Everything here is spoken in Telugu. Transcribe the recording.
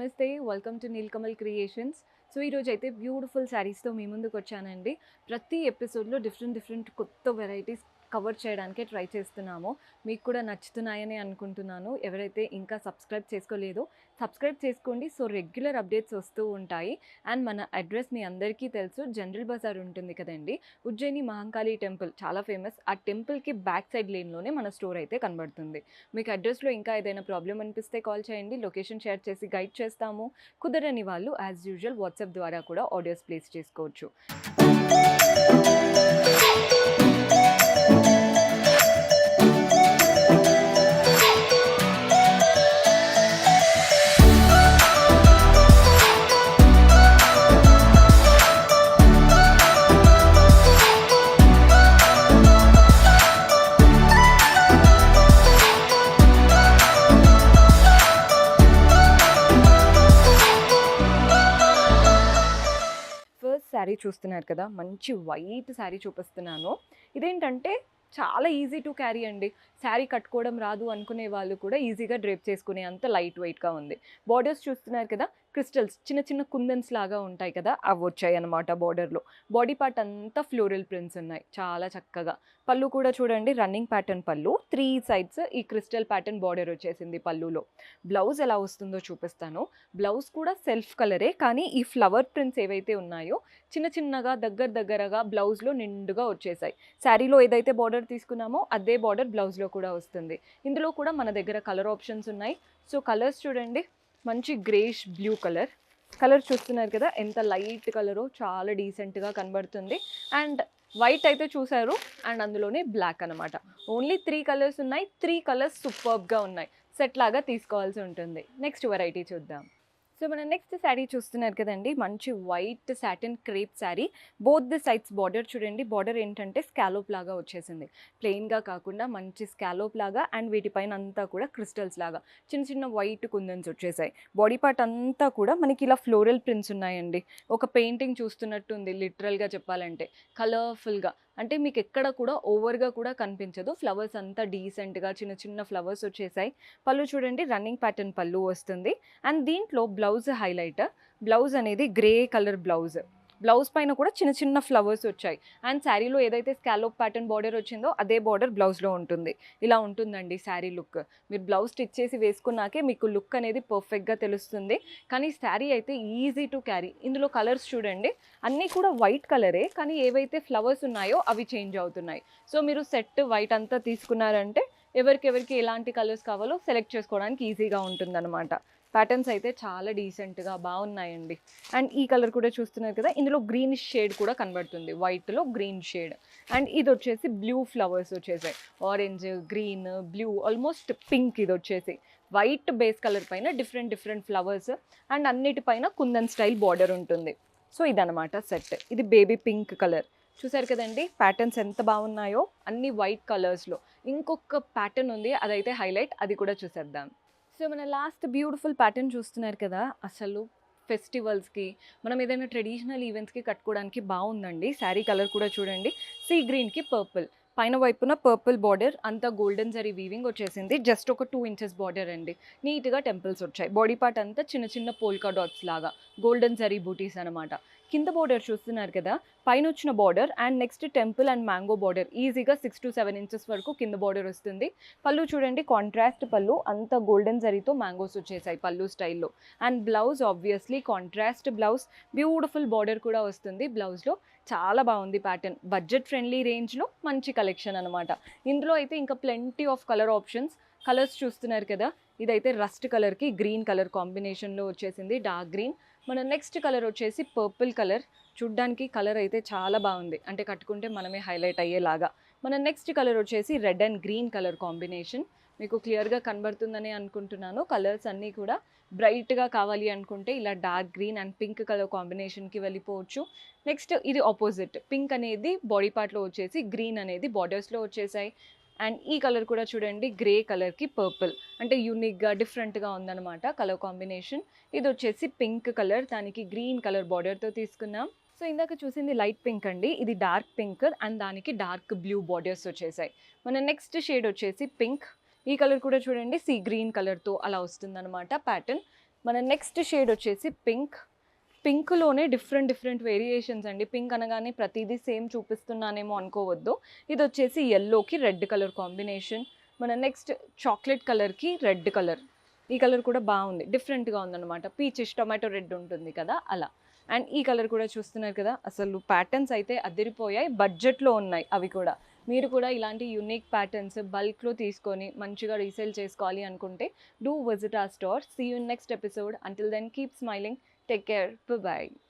నమస్తే. Welcome to Neelakamal creations. So, ఈరోజైతే బ్యూటిఫుల్ శారీస్‌తో మీ ముందుకొచ్చానండి. ప్రతి ఎపిసోడ్‌లో డిఫరెంట్ కొత్త వెరైటీస్ కవర్ చేయడానికే ట్రై చేస్తున్నాము. మీకు కూడా నచ్చుతున్నాయని అనుకుంటున్నాను. ఎవరైతే ఇంకా సబ్స్క్రైబ్ చేసుకోలేదో సబ్స్క్రైబ్ చేసుకోండి. సో, రెగ్యులర్ అప్డేట్స్ వస్తూ ఉంటాయి. అండ్ మన అడ్రస్ మీ అందరికీ తెలుసు. జనరల్ బజార్ ఉంటుంది కదండీ! ఉజ్జయిని మహంకాళి టెంపుల్ చాలా ఫేమస్. ఆ టెంపుల్‌కి బ్యాక్ సైడ్ లేన్‌లోనే మన స్టోర్ అయితే కనబడుతుంది. మీకు అడ్రస్‌లో ఇంకా ఏదైనా ప్రాబ్లమ్ అనిపిస్తే కాల్ చేయండి. లొకేషన్ షేర్ చేసి గైడ్ చేస్తాము. కుదరని వాళ్ళు యాజ్ యూజువల్ వాట్సాప్ ద్వారా కూడా ఆర్డర్స్ ప్లేస్ చేసుకోవచ్చు. ఫస్ట్ శారీ చూస్తున్నారు కదా, మంచి వైట్ శారీ చూపిస్తున్నాను. ఇదేంటంటే చాలా ఈజీ టు క్యారీ అండి. శారీ కట్టుకోవడం రాదు అనుకునే వాళ్ళు కూడా ఈజీగా డ్రేప్ చేసుకునే అంత లైట్ వెయిట్‌గా ఉంది. బోర్డర్స్ చూస్తున్నారు కదా, క్రిస్టల్స్ చిన్న చిన్న కుందన్స్ లాగా ఉంటాయి కదా, అవి వచ్చాయన్నమాట బోర్డర్‌లో. బాడీ పార్ట్ అంతా ఫ్లోరల్ ప్రింట్స్ ఉన్నాయి చాలా చక్కగా. పళ్ళు కూడా చూడండి, రన్నింగ్ ప్యాటర్న్ పళ్ళు. 3 సైడ్స్ ఈ క్రిస్టల్ ప్యాటర్న్ బార్డర్ వచ్చేసింది పళ్ళులో. బ్లౌజ్ ఎలా వస్తుందో చూపిస్తాను. బ్లౌజ్ కూడా సెల్ఫ్ కలరే, కానీ ఈ ఫ్లవర్ ప్రింట్స్ ఏవైతే ఉన్నాయో చిన్న చిన్నగా దగ్గరగా బ్లౌజ్‌లో నిండుగా వచ్చేసాయి. శారీలో ఏదైతే బార్డర్ తీసుకున్నామో అదే బార్డర్ బ్లౌజ్‌లో కూడా వస్తుంది. ఇందులో కూడా మన దగ్గర కలర్ ఆప్షన్స్ ఉన్నాయి. సో, కలర్స్ చూడండి, మంచి గ్రేష్ బ్లూ కలర్. కలర్ చూస్తున్నారు కదా, ఎంత లైట్ కలరో, చాలా డీసెంట్‌గా కనబడుతుంది. అండ్ వైట్ అయితే చూసారు, అండ్ అందులోనే బ్లాక్ అనమాట. ఓన్లీ 3 కలర్స్ ఉన్నాయి. 3 కలర్స్ సూపర్బ్‌గా ఉన్నాయి. సెట్ లాగా తీసుకోవాల్సి ఉంటుంది. నెక్స్ట్ వెరైటీ చూద్దాం. సో, మన నెక్స్ట్ శారీ చూస్తున్నారు కదండి, మంచి white satin crepe sari. Both the sides border చూడండి. బార్డర్ ఏంటంటే స్కాలోప్ లాగా వచ్చేసింది. ప్లెయిన్గా కాకుండా మంచి స్కాలోప్ లాగా, అండ్ వీటిపైన అంతా కూడా క్రిస్టల్స్ లాగా చిన్న చిన్న వైట్ కుందన్స్ వచ్చేసాయి. బాడీ పార్ట్ అంతా కూడా మనకి ఇలా ఫ్లోరల్ ప్రింట్స్ ఉన్నాయండి. ఒక పెయింటింగ్ చూస్తున్నట్టు ఉంది లిటరల్గా చెప్పాలంటే. కలర్ఫుల్గా, అంటే మీకు ఎక్కడ కూడా ఓవర్గా కూడా కనిపించదు. ఫ్లవర్స్ అంతా డీసెంట్గా చిన్న చిన్న ఫ్లవర్స్ వచ్చేసాయి. పళ్ళు చూడండి, రన్నింగ్ ప్యాటర్న్ పళ్ళు వస్తుంది. అండ్ దీంట్లో బ్లౌజ్ హైలైట్. బ్లౌజ్ అనేది గ్రే కలర్ బ్లౌజ్. బ్లౌజ్ పైన కూడా చిన్న చిన్న ఫ్లవర్స్ వచ్చాయి. అండ్ శారీలో ఏదైతే స్కాలోప్ ప్యాటర్న్ బార్డర్ వచ్చిందో అదే బార్డర్ బ్లౌజ్లో ఉంటుంది. ఇలా ఉంటుందండి శారీ లుక్. మీరు బ్లౌజ్ స్టిచ్ చేసి వేసుకున్నాకే మీకు లుక్ అనేది పర్ఫెక్ట్గా తెలుస్తుంది. కానీ శారీ అయితే ఈజీ టు క్యారీ. ఇందులో కలర్స్ చూడండి, అన్నీ కూడా వైట్ కలరే, కానీ ఏవైతే ఫ్లవర్స్ ఉన్నాయో అవి చేంజ్ అవుతున్నాయి. సో, మీరు సెట్ వైట్ అంతా తీసుకున్నారంటే ఎవరికెవరికి ఎలాంటి కలర్స్ కావాలో సెలెక్ట్ చేసుకోవడానికి ఈజీగా ఉంటుందన్నమాట. ప్యాటర్న్స్ అయితే చాలా డీసెంట్‌గా బాగున్నాయండి. అండ్ ఈ కలర్ కూడా చూస్తున్నారు కదా, ఇందులో గ్రీనిష్ షేడ్ కూడా కనబడుతుంది. వైట్‌లో గ్రీన్ షేడ్. అండ్ ఇది వచ్చేసి బ్లూ ఫ్లవర్స్ వచ్చేసాయి. Orange, green, blue, almost pink ఇది వచ్చేసి. వైట్ బేస్ కలర్ పైన డిఫరెంట్ ఫ్లవర్స్, అండ్ అన్నిటిపైన కుందన్ స్టైల్ బార్డర్ ఉంటుంది. సో, ఇదనమాట సెట్. ఇది బేబీ పింక్ కలర్. చూసారు కదండి ప్యాటర్న్స్ ఎంత బాగున్నాయో, అన్ని వైట్ కలర్స్‌లో. ఇంకొక ప్యాటర్న్ ఉంది, అదైతే హైలైట్, అది కూడా చూసేద్దాం. సో, మన లాస్ట్ బ్యూటిఫుల్ ప్యాటర్న్ చూస్తున్నారు కదా, అసలు ఫెస్టివల్స్‌కి, మనం ఏదైనా ట్రెడిషనల్ ఈవెంట్స్‌కి కట్టుకోవడానికి బాగుందండి. శారీ కలర్ కూడా చూడండి, సీ గ్రీన్‌కి పర్పుల్. పైన వైపున పర్పుల్ బార్డర్, అంతా గోల్డెన్ జరీ వీవింగ్ వచ్చేసింది. జస్ట్ ఒక 2 ఇంచెస్ బార్డర్ అండి. నీట్‌గా టెంపుల్స్ వచ్చాయి. బాడీ పార్ట్ అంతా చిన్న చిన్న పోల్కా డాట్స్ లాగా గోల్డెన్ జరీ బూటీస్ అనమాట. కింద బార్డర్ చూస్తున్నారు కదా, పైన వచ్చిన border and next temple and mango border ఈజీగా 6 to 7 ఇంచెస్ వరకు కింద బార్డర్ వస్తుంది. పళ్ళు చూడండి, కాంట్రాస్ట్ పళ్ళు, అంతా గోల్డెన్ జరీతో మ్యాంగోస్ వచ్చేసాయి పళ్ళు స్టైల్లో. And blouse obviously contrast blouse. Beautiful border కూడా వస్తుంది బ్లౌజ్లో. చాలా బాగుంది ప్యాటర్న్. బడ్జెట్ ఫ్రెండ్లీ రేంజ్లో మంచి కలెక్షన్ అనమాట. ఇందులో అయితే ఇంకా plenty of colour options. Colours చూస్తున్నారు కదా, ఇదైతే రస్ట్ కలర్కి గ్రీన్ కలర్ కాంబినేషన్లో వచ్చేసింది, డార్క్ గ్రీన్. మన నెక్స్ట్ కలర్ వచ్చేసి పర్పుల్ కలర్. చూడ్డానికి కలర్ అయితే చాలా బాగుంది, అంటే కట్టుకుంటే మనమే హైలైట్ అయ్యేలాగా. మన నెక్స్ట్ కలర్ వచ్చేసి red and green colour combination. మీకు క్లియర్గా కనబడుతుందని అనుకుంటున్నాను. కలర్స్ అన్నీ కూడా బ్రైట్గా కావాలి అనుకుంటే ఇలా dark green and pink colour కాంబినేషన్కి వెళ్ళిపోవచ్చు. నెక్స్ట్ ఇది ఆపోజిట్. పింక్ అనేది బాడీ పార్ట్లో వచ్చేసి, గ్రీన్ అనేది బార్డర్స్లో వచ్చేసాయి. అండ్ ఈ కలర్ కూడా చూడండి, గ్రే కలర్కి పర్పుల్, అంటే యూనిక్గా డిఫరెంట్గా ఉందన్నమాట కలర్ కాంబినేషన్. ఇది వచ్చేసి పింక్ కలర్, దానికి గ్రీన్ కలర్ బార్డర్తో తీసుకున్నాం. సో, ఇందాక చూసింది లైట్ పింక్ అండి, ఇది డార్క్ పింక్ అండ్ దానికి డార్క్ బ్లూ బార్డర్స్ వచ్చేసాయి. మన నెక్స్ట్ షేడ్ వచ్చేసి పింక్. ఈ కలర్ కూడా చూడండి, సీ గ్రీన్ కలర్తో అలా వస్తుందన్నమాట ప్యాటర్న్. మన నెక్స్ట్ షేడ్ వచ్చేసి పింక్. పింక్లోనే డిఫరెంట్ వేరియేషన్స్ అండి. పింక్ అనగానే ప్రతిదీ సేమ్ చూపిస్తున్నానేమో అనుకోవద్దు. ఇది వచ్చేసి యెల్లోకి రెడ్ కలర్ కాంబినేషన్. మన నెక్స్ట్ చాక్లెట్ కలర్కి రెడ్ కలర్. ఈ కలర్ కూడా బాగుంది, డిఫరెంట్గా ఉందన్నమాట. పీచిష్ టొమాటో రెడ్ ఉంటుంది కదా అలా. అండ్ ఈ కలర్ కూడా చూస్తున్నారు కదా, అసలు ప్యాటర్న్స్ అయితే అదిరిపోయాయి. బడ్జెట్లో ఉన్నాయి అవి కూడా. మీరు కూడా ఇలాంటి యూనిక్ ప్యాటర్న్స్ బల్క్లో తీసుకొని మంచిగా రీసేల్ చేసుకోవాలి అనుకుంటే do visit our store. See you in next episode. Until then keep smiling. Take care. Bye bye.